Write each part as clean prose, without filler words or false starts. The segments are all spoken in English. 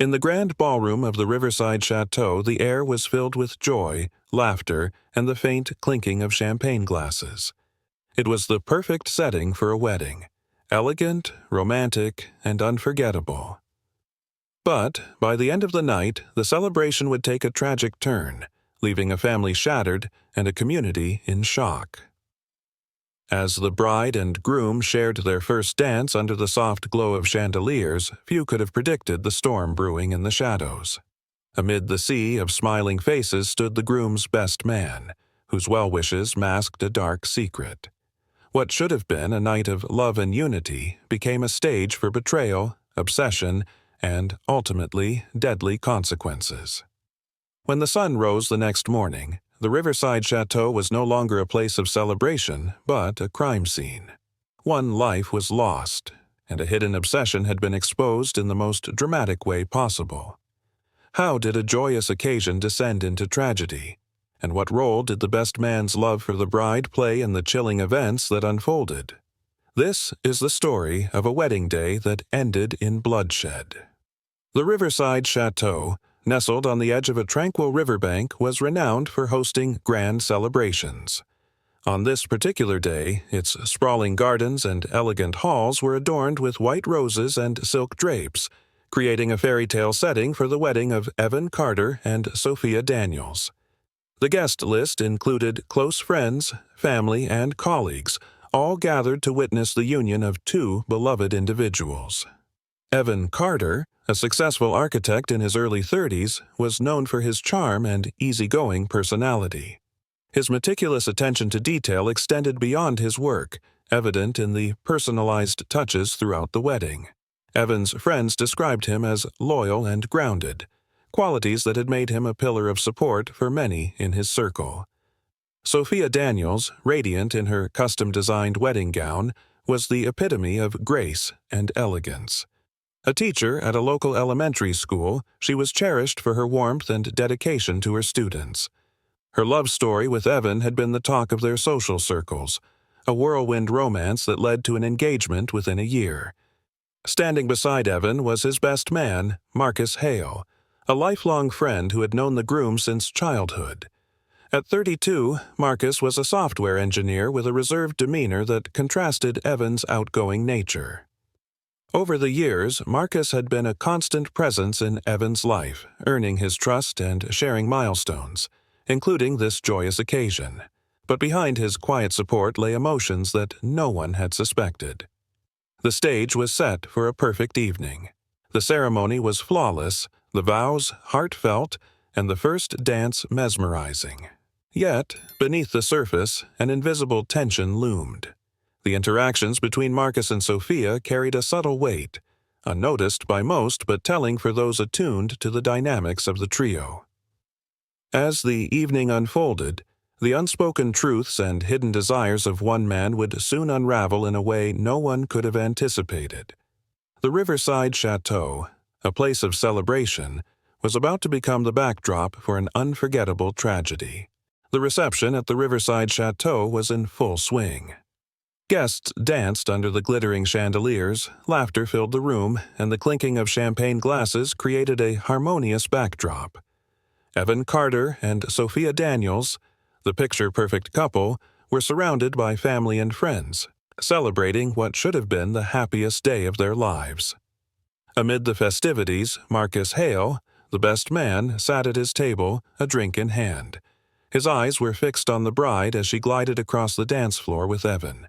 In the grand ballroom of the riverside chateau, the air was filled with joy, laughter, and the faint clinking of champagne glasses. It was the perfect setting for a wedding, elegant, romantic, and unforgettable. But by the end of the night, the celebration would take a tragic turn, leaving a family shattered and a community in shock. As the bride and groom shared their first dance under the soft glow of chandeliers, few could have predicted the storm brewing in the shadows. Amid the sea of smiling faces stood the groom's best man, whose well wishes masked a dark secret. What should have been a night of love and unity became a stage for betrayal, obsession, and, ultimately, deadly consequences. When the sun rose the next morning, the riverside chateau was no longer a place of celebration, but a crime scene. One life was lost, and a hidden obsession had been exposed in the most dramatic way possible. How did a joyous occasion descend into tragedy? And what role did the best man's love for the bride play in the chilling events that unfolded? This is the story of a wedding day that ended in bloodshed. The riverside chateau, nestled on the edge of a tranquil riverbank, was renowned for hosting grand celebrations. On this particular day, its sprawling gardens and elegant halls were adorned with white roses and silk drapes, creating a fairy tale setting for the wedding of Evan Carter and Sophia Daniels. The guest list included close friends, family, and colleagues, all gathered to witness the union of two beloved individuals. Evan Carter, a successful architect in his early 30s, was known for his charm and easygoing personality. His meticulous attention to detail extended beyond his work, evident in the personalized touches throughout the wedding. Evan's friends described him as loyal and grounded, qualities that had made him a pillar of support for many in his circle. Sophia Daniels, radiant in her custom-designed wedding gown, was the epitome of grace and elegance. A teacher at a local elementary school, she was cherished for her warmth and dedication to her students. Her love story with Evan had been the talk of their social circles, a whirlwind romance that led to an engagement within a year. Standing beside Evan was his best man, Marcus Hale, a lifelong friend who had known the groom since childhood. At 32, Marcus was a software engineer with a reserved demeanor that contrasted Evan's outgoing nature. Over the years, Marcus had been a constant presence in Evan's life, earning his trust and sharing milestones, including this joyous occasion. But behind his quiet support lay emotions that no one had suspected. The stage was set for a perfect evening. The ceremony was flawless, the vows heartfelt, and the first dance mesmerizing. Yet, beneath the surface, an invisible tension loomed. The interactions between Marcus and Sophia carried a subtle weight, unnoticed by most but telling for those attuned to the dynamics of the trio. As the evening unfolded, the unspoken truths and hidden desires of one man would soon unravel in a way no one could have anticipated. The riverside chateau, a place of celebration, was about to become the backdrop for an unforgettable tragedy. The reception at the riverside chateau was in full swing. Guests danced under the glittering chandeliers, laughter filled the room, and the clinking of champagne glasses created a harmonious backdrop. Evan Carter and Sophia Daniels, the picture-perfect couple, were surrounded by family and friends, celebrating what should have been the happiest day of their lives. Amid the festivities, Marcus Hale, the best man, sat at his table, a drink in hand. His eyes were fixed on the bride as she glided across the dance floor with Evan.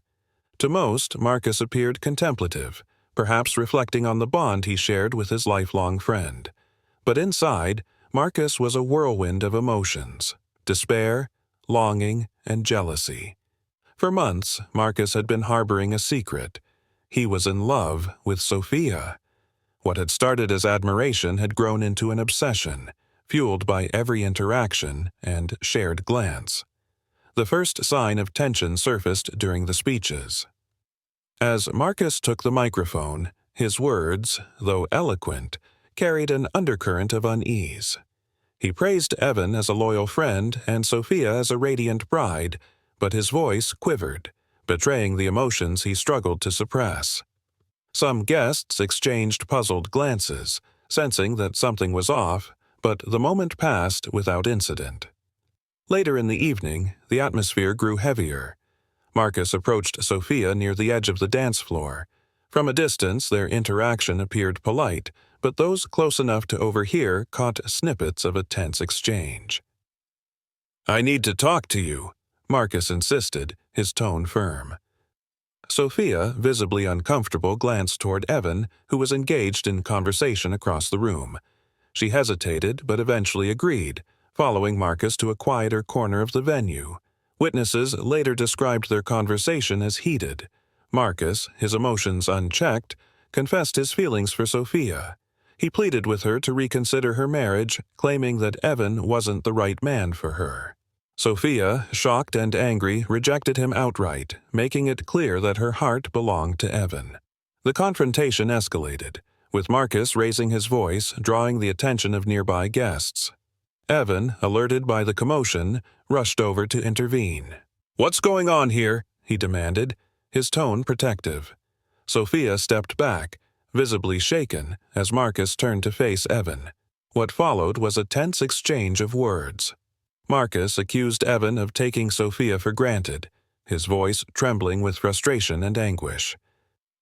To most, Marcus appeared contemplative, perhaps reflecting on the bond he shared with his lifelong friend. But inside, Marcus was a whirlwind of emotions: despair, longing, and jealousy. For months, Marcus had been harboring a secret. He was in love with Sophia. What had started as admiration had grown into an obsession, fueled by every interaction and shared glance. The first sign of tension surfaced during the speeches. As Marcus took the microphone, his words, though eloquent, carried an undercurrent of unease. He praised Evan as a loyal friend and Sophia as a radiant bride, but his voice quivered, betraying the emotions he struggled to suppress. Some guests exchanged puzzled glances, sensing that something was off, but the moment passed without incident. Later in the evening, the atmosphere grew heavier. Marcus approached Sophia near the edge of the dance floor. From a distance, their interaction appeared polite, but those close enough to overhear caught snippets of a tense exchange. "I need to talk to you," Marcus insisted, his tone firm. Sophia, visibly uncomfortable, glanced toward Evan, who was engaged in conversation across the room. She hesitated, but eventually agreed, following Marcus to a quieter corner of the venue. Witnesses later described their conversation as heated. Marcus, his emotions unchecked, confessed his feelings for Sophia. He pleaded with her to reconsider her marriage, claiming that Evan wasn't the right man for her. Sophia, shocked and angry, rejected him outright, making it clear that her heart belonged to Evan. The confrontation escalated, with Marcus raising his voice, drawing the attention of nearby guests. Evan, alerted by the commotion, rushed over to intervene. "What's going on here?" he demanded, his tone protective. Sophia stepped back, visibly shaken, as Marcus turned to face Evan. What followed was a tense exchange of words. Marcus accused Evan of taking Sophia for granted, his voice trembling with frustration and anguish.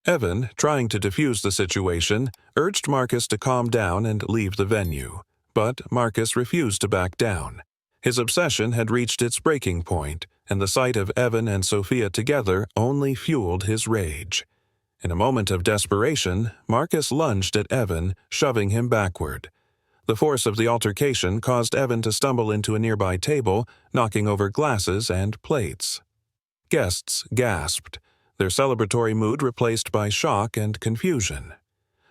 Evan, trying to defuse the situation, urged Marcus to calm down and leave the venue. But Marcus refused to back down. His obsession had reached its breaking point, and the sight of Evan and Sophia together only fueled his rage. In a moment of desperation, Marcus lunged at Evan, shoving him backward. The force of the altercation caused Evan to stumble into a nearby table, knocking over glasses and plates. Guests gasped, their celebratory mood replaced by shock and confusion.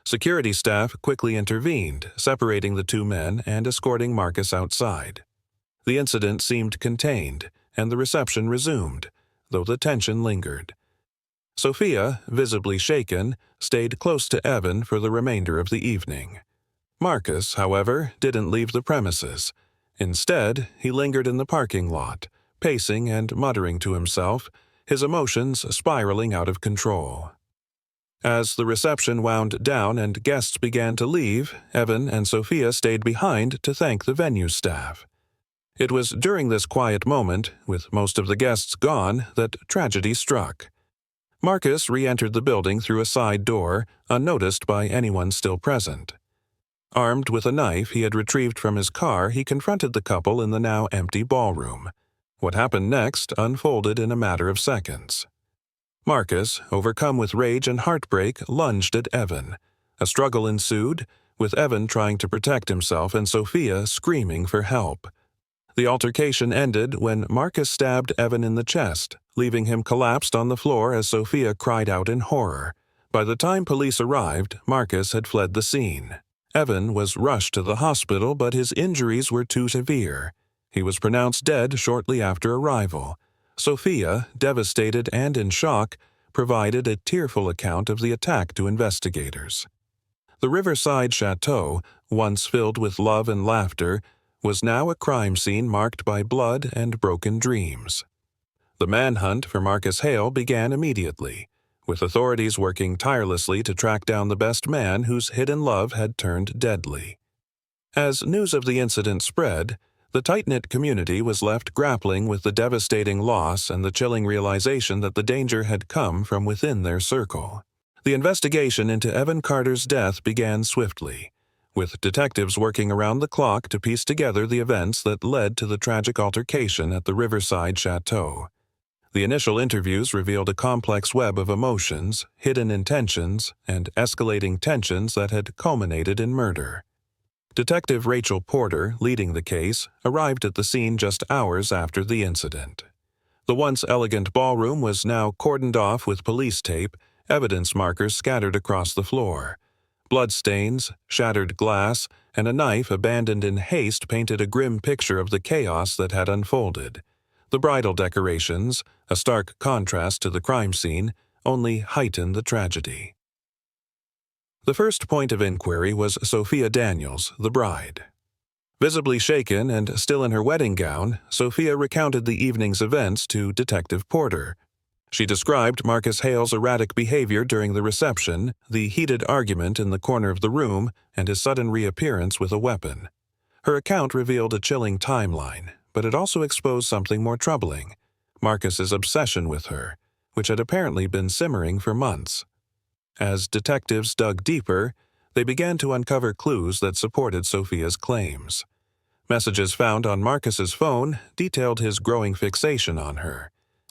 Security staff quickly intervened, separating the two men and escorting Marcus outside. The incident seemed contained, and the reception resumed, though the tension lingered. Sophia, visibly shaken, stayed close to Evan for the remainder of the evening. Marcus, however, didn't leave the premises. Instead, he lingered in the parking lot, pacing and muttering to himself, his emotions spiraling out of control. As the reception wound down and guests began to leave, Evan and Sophia stayed behind to thank the venue staff. It was during this quiet moment, with most of the guests gone, that tragedy struck. Marcus re-entered the building through a side door, unnoticed by anyone still present. Armed with a knife he had retrieved from his car, he confronted the couple in the now empty ballroom. What happened next unfolded in a matter of seconds. Marcus, overcome with rage and heartbreak, lunged at Evan. A struggle ensued, with Evan trying to protect himself and Sophia screaming for help. The altercation ended when Marcus stabbed Evan in the chest, leaving him collapsed on the floor as Sophia cried out in horror. By the time police arrived, Marcus had fled the scene. Evan was rushed to the hospital, but his injuries were too severe. He was pronounced dead shortly after arrival. Sophia, devastated and in shock, provided a tearful account of the attack to investigators. The Riverside Chateau, once filled with love and laughter, was now a crime scene marked by blood and broken dreams. The manhunt for Marcus Hale began immediately, with authorities working tirelessly to track down the best man whose hidden love had turned deadly. As news of the incident spread, the tight-knit community was left grappling with the devastating loss and the chilling realization that the danger had come from within their circle. The investigation into Evan Carter's death began swiftly, with detectives working around the clock to piece together the events that led to the tragic altercation at the Riverside Chateau. The initial interviews revealed a complex web of emotions, hidden intentions, and escalating tensions that had culminated in murder. Detective Rachel Porter, leading the case, arrived at the scene just hours after the incident. The once elegant ballroom was now cordoned off with police tape, evidence markers scattered across the floor. Bloodstains, shattered glass, and a knife abandoned in haste painted a grim picture of the chaos that had unfolded. The bridal decorations, a stark contrast to the crime scene, only heightened the tragedy. The first point of inquiry was Sophia Daniels, the bride. Visibly shaken and still in her wedding gown, Sophia recounted the evening's events to Detective Porter. She described Marcus Hale's erratic behavior during the reception, the heated argument in the corner of the room, and his sudden reappearance with a weapon. Her account revealed a chilling timeline, but it also exposed something more troubling: Marcus's obsession with her, which had apparently been simmering for months. As detectives dug deeper, they began to uncover clues that supported Sophia's claims. Messages found on Marcus's phone detailed his growing fixation on her.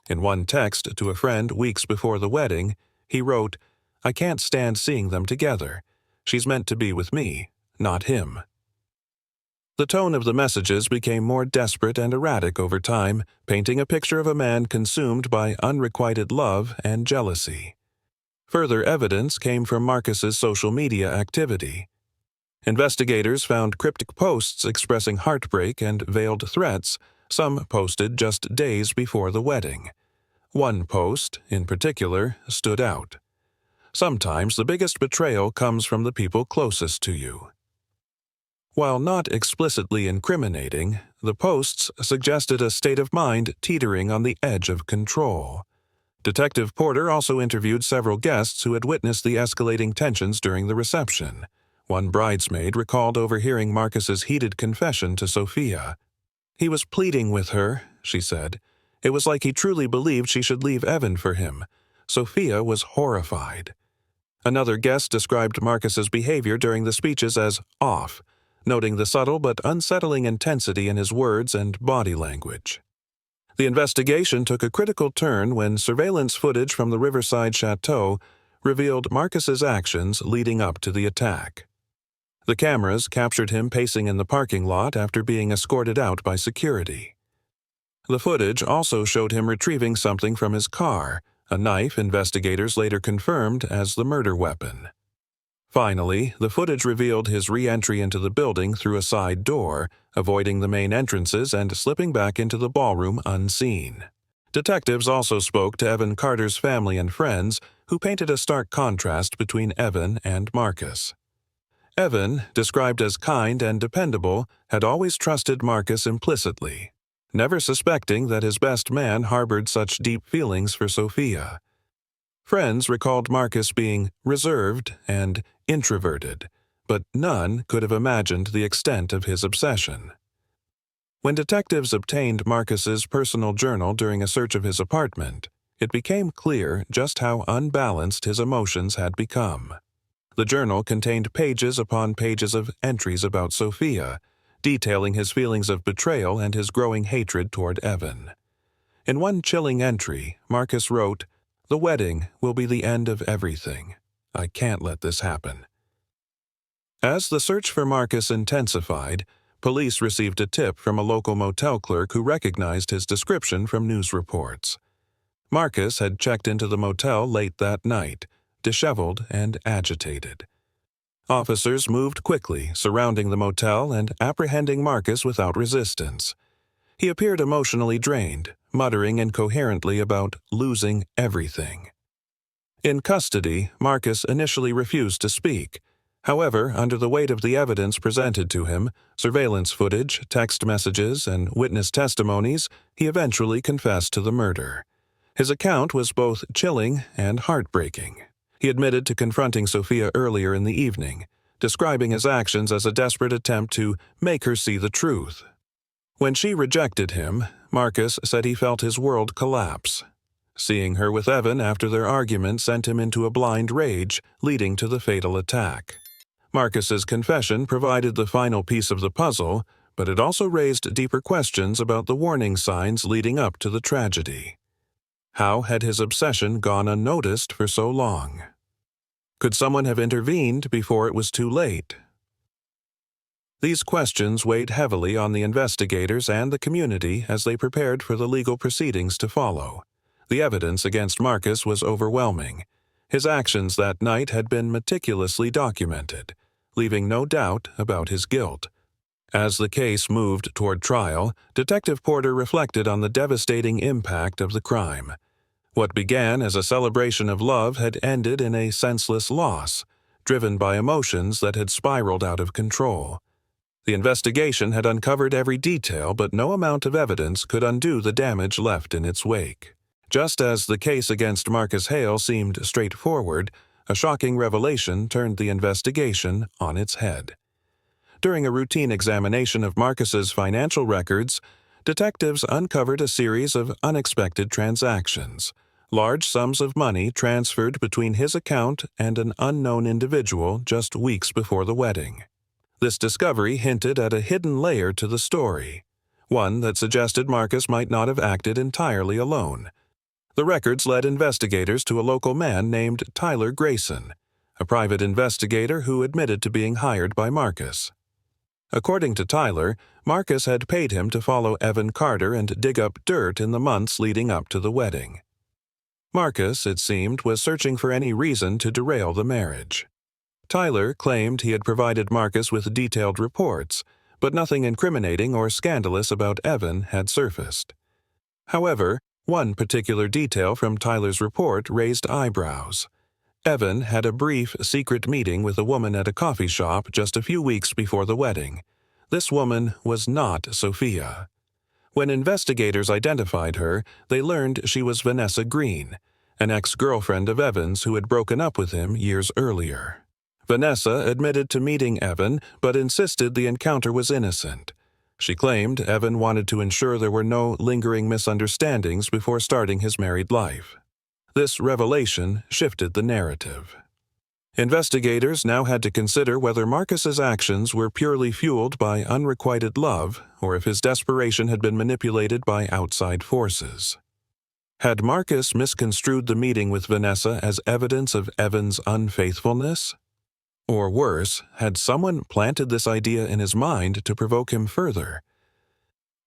In one text to a friend weeks before the wedding, he wrote, "I can't stand seeing them together. She's meant to be with me, not him." The tone of the messages became more desperate and erratic over time, painting a picture of a man consumed by unrequited love and jealousy. Further evidence came from Marcus's social media activity. Investigators found cryptic posts expressing heartbreak and veiled threats, some posted just days before the wedding. One post, in particular, stood out. "Sometimes the biggest betrayal comes from the people closest to you." While not explicitly incriminating, the posts suggested a state of mind teetering on the edge of control. Detective Porter also interviewed several guests who had witnessed the escalating tensions during the reception. One bridesmaid recalled overhearing Marcus's heated confession to Sophia. "He was pleading with her," she said. "It was like he truly believed she should leave Evan for him." Sophia was horrified. Another guest described Marcus's behavior during the speeches as off, noting the subtle but unsettling intensity in his words and body language. The investigation took a critical turn when surveillance footage from the Riverside Chateau revealed Marcus's actions leading up to the attack. The cameras captured him pacing in the parking lot after being escorted out by security. The footage also showed him retrieving something from his car, a knife investigators later confirmed as the murder weapon. Finally, the footage revealed his re-entry into the building through a side door, avoiding the main entrances and slipping back into the ballroom unseen. Detectives also spoke to Evan Carter's family and friends, who painted a stark contrast between Evan and Marcus. Evan, described as kind and dependable, had always trusted Marcus implicitly, never suspecting that his best man harbored such deep feelings for Sophia. Friends recalled Marcus being reserved and introverted, but none could have imagined the extent of his obsession. When detectives obtained Marcus's personal journal during a search of his apartment, it became clear just how unbalanced his emotions had become. The journal contained pages upon pages of entries about Sophia, detailing his feelings of betrayal and his growing hatred toward Evan. In one chilling entry, Marcus wrote, "The wedding will be the end of everything. I can't let this happen." As the search for Marcus intensified, police received a tip from a local motel clerk who recognized his description from news reports. Marcus had checked into the motel late that night, disheveled and agitated. Officers moved quickly, surrounding the motel and apprehending Marcus without resistance. He appeared emotionally drained, muttering incoherently about losing everything. In custody, Marcus initially refused to speak. However, under the weight of the evidence presented to him, surveillance footage, text messages, and witness testimonies, he eventually confessed to the murder. His account was both chilling and heartbreaking. He admitted to confronting Sophia earlier in the evening, describing his actions as a desperate attempt to make her see the truth. When she rejected him, Marcus said he felt his world collapse. Seeing her with Evan after their argument sent him into a blind rage, leading to the fatal attack. Marcus's confession provided the final piece of the puzzle, but it also raised deeper questions about the warning signs leading up to the tragedy. How had his obsession gone unnoticed for so long? Could someone have intervened before it was too late? These questions weighed heavily on the investigators and the community as they prepared for the legal proceedings to follow. The evidence against Marcus was overwhelming. His actions that night had been meticulously documented, leaving no doubt about his guilt. As the case moved toward trial, Detective Porter reflected on the devastating impact of the crime. What began as a celebration of love had ended in a senseless loss, driven by emotions that had spiraled out of control. The investigation had uncovered every detail, but no amount of evidence could undo the damage left in its wake. Just as the case against Marcus Hale seemed straightforward, a shocking revelation turned the investigation on its head. During a routine examination of Marcus's financial records, detectives uncovered a series of unexpected transactions, large sums of money transferred between his account and an unknown individual just weeks before the wedding. This discovery hinted at a hidden layer to the story, one that suggested Marcus might not have acted entirely alone. The records led investigators to a local man named Tyler Grayson, a private investigator who admitted to being hired by Marcus. According to Tyler, Marcus had paid him to follow Evan Carter and dig up dirt in the months leading up to the wedding. Marcus, it seemed, was searching for any reason to derail the marriage. Tyler claimed he had provided Marcus with detailed reports, but nothing incriminating or scandalous about Evan had surfaced. However, one particular detail from Tyler's report raised eyebrows. Evan had a brief, secret meeting with a woman at a coffee shop just a few weeks before the wedding. This woman was not Sophia. When investigators identified her, they learned she was Vanessa Green, an ex-girlfriend of Evan's who had broken up with him years earlier. Vanessa admitted to meeting Evan, but insisted the encounter was innocent. She claimed Evan wanted to ensure there were no lingering misunderstandings before starting his married life. This revelation shifted the narrative. Investigators now had to consider whether Marcus's actions were purely fueled by unrequited love or if his desperation had been manipulated by outside forces. Had Marcus misconstrued the meeting with Vanessa as evidence of Evan's unfaithfulness? Or worse, had someone planted this idea in his mind to provoke him further?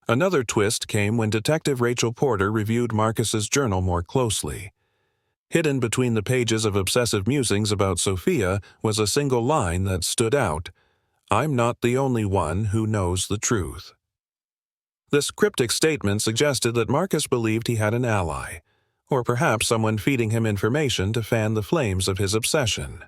Another twist came when Detective Rachel Porter reviewed Marcus's journal more closely. Hidden between the pages of obsessive musings about Sophia was a single line that stood out: "I'm not the only one who knows the truth." This cryptic statement suggested that Marcus believed he had an ally, or perhaps someone feeding him information to fan the flames of his obsession.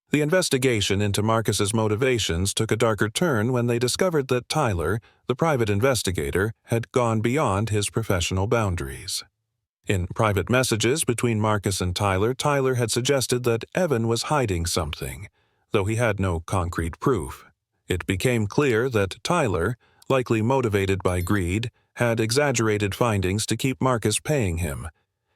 The investigation into Marcus's motivations took a darker turn when they discovered that Tyler, the private investigator, had gone beyond his professional boundaries. In private messages between Marcus and Tyler, Tyler had suggested that Evan was hiding something, though he had no concrete proof. It became clear that Tyler, likely motivated by greed, had exaggerated findings to keep Marcus paying him.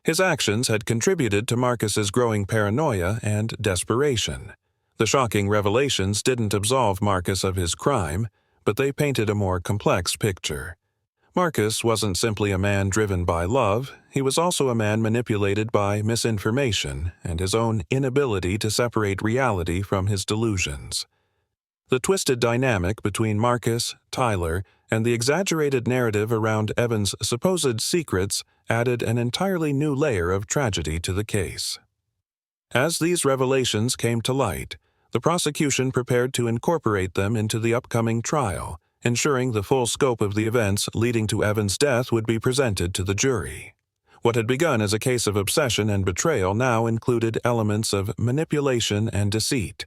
His actions had contributed to Marcus's growing paranoia and desperation. The shocking revelations didn't absolve Marcus of his crime, but they painted a more complex picture. Marcus wasn't simply a man driven by love, he was also a man manipulated by misinformation and his own inability to separate reality from his delusions. The twisted dynamic between Marcus, Tyler, and the exaggerated narrative around Evan's supposed secrets added an entirely new layer of tragedy to the case. As these revelations came to light, the prosecution prepared to incorporate them into the upcoming trial, ensuring the full scope of the events leading to Evan's death would be presented to the jury. What had begun as a case of obsession and betrayal now included elements of manipulation and deceit,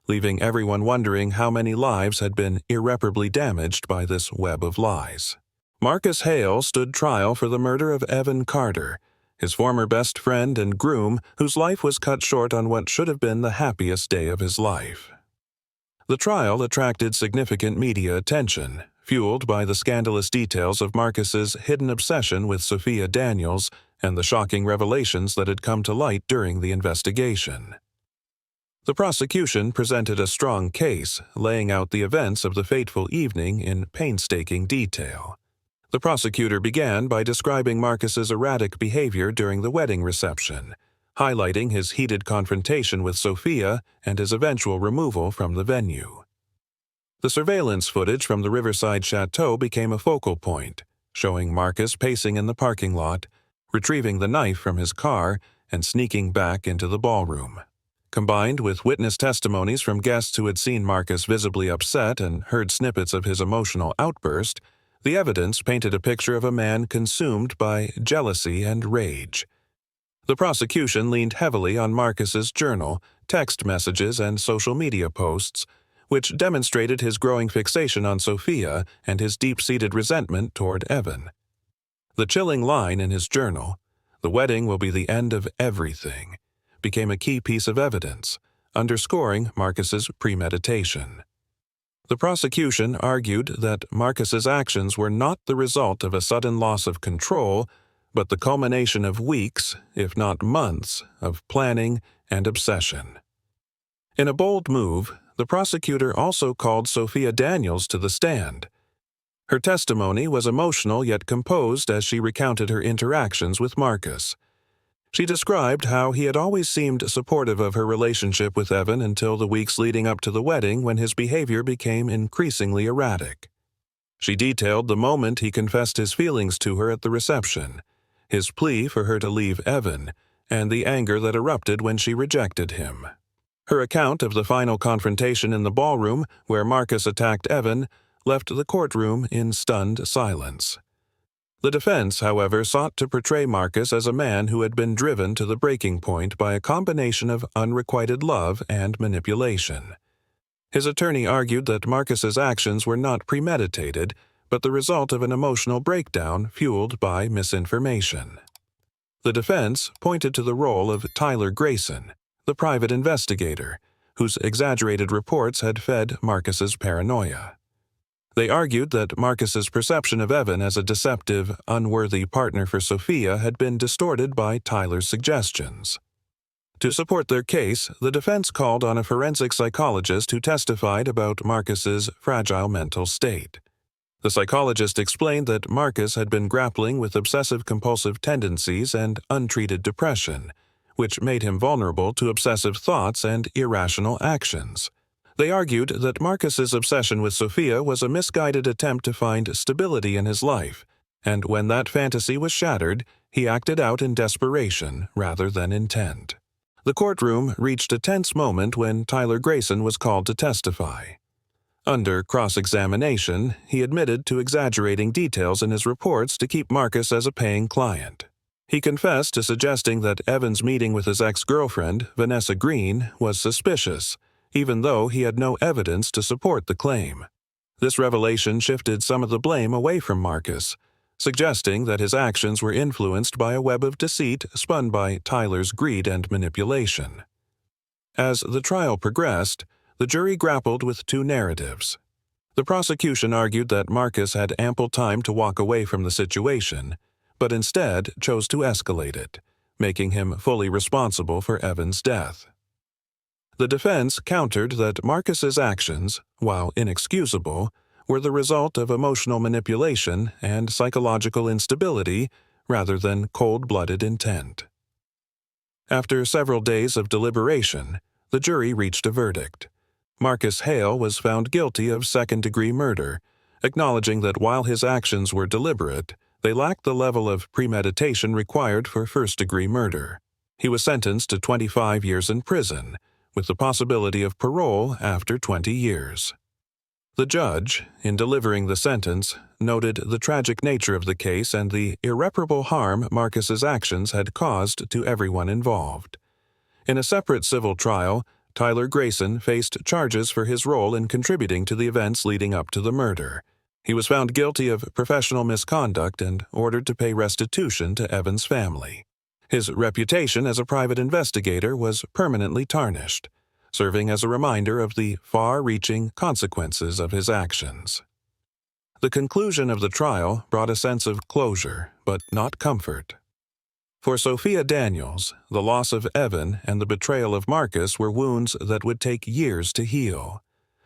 leaving everyone wondering how many lives had been irreparably damaged by this web of lies. Marcus Hale stood trial for the murder of Evan Carter, his former best friend and groom, whose life was cut short on what should have been the happiest day of his life. The trial attracted significant media attention, fueled by the scandalous details of Marcus's hidden obsession with Sophia Daniels and the shocking revelations that had come to light during the investigation. The prosecution presented a strong case, laying out the events of the fateful evening in painstaking detail. The prosecutor began by describing Marcus's erratic behavior during the wedding reception, highlighting his heated confrontation with Sophia and his eventual removal from the venue. The surveillance footage from the Riverside Chateau became a focal point, showing Marcus pacing in the parking lot, retrieving the knife from his car, and sneaking back into the ballroom. Combined with witness testimonies from guests who had seen Marcus visibly upset and heard snippets of his emotional outburst, the evidence painted a picture of a man consumed by jealousy and rage. The prosecution leaned heavily on Marcus's journal, text messages, and social media posts, which demonstrated his growing fixation on Sophia and his deep-seated resentment toward Evan. The chilling line in his journal, "The wedding will be the end of everything," became a key piece of evidence, underscoring Marcus's premeditation. The prosecution argued that Marcus's actions were not the result of a sudden loss of control, but the culmination of weeks, if not months, of planning and obsession. In a bold move, the prosecutor also called Sophia Daniels to the stand. Her testimony was emotional yet composed as she recounted her interactions with Marcus. She described how he had always seemed supportive of her relationship with Evan until the weeks leading up to the wedding, when his behavior became increasingly erratic. She detailed the moment he confessed his feelings to her at the reception, his plea for her to leave Evan, and the anger that erupted when she rejected him. Her account of the final confrontation in the ballroom, where Marcus attacked Evan, left the courtroom in stunned silence. The defense, however, sought to portray Marcus as a man who had been driven to the breaking point by a combination of unrequited love and manipulation. His attorney argued that Marcus's actions were not premeditated, but the result of an emotional breakdown fueled by misinformation. The defense pointed to the role of Tyler Grayson, the private investigator, whose exaggerated reports had fed Marcus's paranoia. They argued that Marcus's perception of Evan as a deceptive, unworthy partner for Sophia had been distorted by Tyler's suggestions. To support their case, the defense called on a forensic psychologist who testified about Marcus's fragile mental state. The psychologist explained that Marcus had been grappling with obsessive-compulsive tendencies and untreated depression, which made him vulnerable to obsessive thoughts and irrational actions. They argued that Marcus's obsession with Sophia was a misguided attempt to find stability in his life, and when that fantasy was shattered, he acted out in desperation rather than intent. The courtroom reached a tense moment when Tyler Grayson was called to testify. Under cross-examination, he admitted to exaggerating details in his reports to keep Marcus as a paying client. He confessed to suggesting that Evan's meeting with his ex-girlfriend, Vanessa Green, was suspicious, even though he had no evidence to support the claim. This revelation shifted some of the blame away from Marcus, suggesting that his actions were influenced by a web of deceit spun by Tyler's greed and manipulation. As the trial progressed, the jury grappled with two narratives. The prosecution argued that Marcus had ample time to walk away from the situation, but instead chose to escalate it, making him fully responsible for Evan's death. The defense countered that Marcus's actions, while inexcusable, were the result of emotional manipulation and psychological instability rather than cold-blooded intent. After several days of deliberation, the jury reached a verdict. Marcus Hale was found guilty of second-degree murder, acknowledging that while his actions were deliberate, they lacked the level of premeditation required for first-degree murder. He was sentenced to 25 years in prison, with the possibility of parole after 20 years. The judge, in delivering the sentence, noted the tragic nature of the case and the irreparable harm Marcus's actions had caused to everyone involved. In a separate civil trial, Tyler Grayson faced charges for his role in contributing to the events leading up to the murder. He was found guilty of professional misconduct and ordered to pay restitution to Evan's family. His reputation as a private investigator was permanently tarnished, serving as a reminder of the far-reaching consequences of his actions. The conclusion of the trial brought a sense of closure, but not comfort. For Sophia Daniels, the loss of Evan and the betrayal of Marcus were wounds that would take years to heal.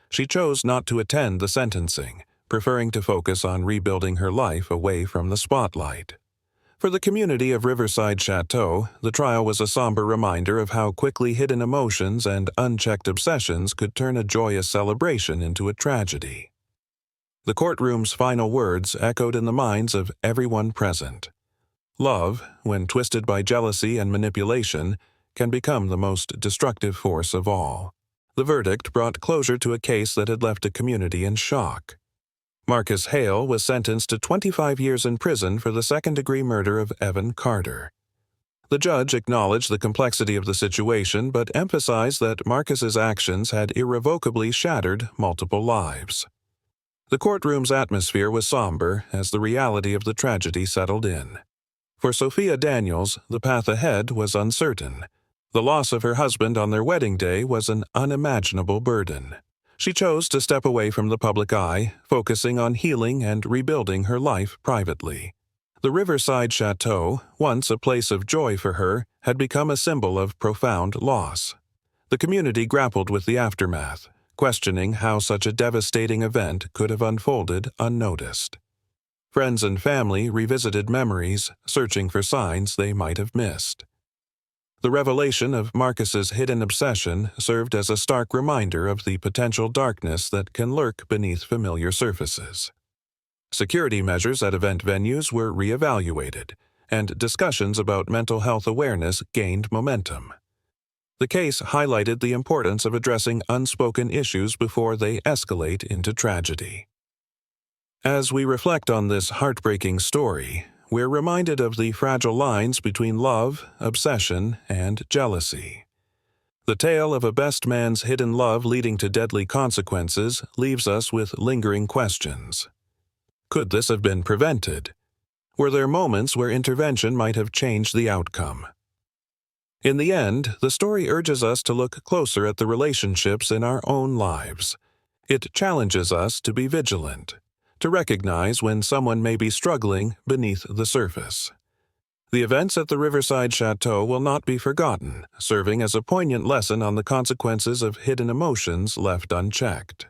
She chose not to attend the sentencing, preferring to focus on rebuilding her life away from the spotlight. For the community of Riverside Chateau, the trial was a somber reminder of how quickly hidden emotions and unchecked obsessions could turn a joyous celebration into a tragedy. The courtroom's final words echoed in the minds of everyone present. Love, when twisted by jealousy and manipulation, can become the most destructive force of all. The verdict brought closure to a case that had left a community in shock. Marcus Hale was sentenced to 25 years in prison for the second-degree murder of Evan Carter. The judge acknowledged the complexity of the situation but emphasized that Marcus's actions had irrevocably shattered multiple lives. The courtroom's atmosphere was somber as the reality of the tragedy settled in. For Sophia Daniels, the path ahead was uncertain. The loss of her husband on their wedding day was an unimaginable burden. She chose to step away from the public eye, focusing on healing and rebuilding her life privately. The Riverside Chateau, once a place of joy for her, had become a symbol of profound loss. The community grappled with the aftermath, questioning how such a devastating event could have unfolded unnoticed. Friends and family revisited memories, searching for signs they might have missed. The revelation of Marcus's hidden obsession served as a stark reminder of the potential darkness that can lurk beneath familiar surfaces. Security measures at event venues were reevaluated, and discussions about mental health awareness gained momentum. The case highlighted the importance of addressing unspoken issues before they escalate into tragedy. As we reflect on this heartbreaking story, we're reminded of the fragile lines between love, obsession, and jealousy. The tale of a best man's hidden love leading to deadly consequences leaves us with lingering questions. Could this have been prevented? Were there moments where intervention might have changed the outcome? In the end, the story urges us to look closer at the relationships in our own lives. It challenges us to be vigilant, to recognize when someone may be struggling beneath the surface. The events at the Riverside Chateau will not be forgotten, serving as a poignant lesson on the consequences of hidden emotions left unchecked.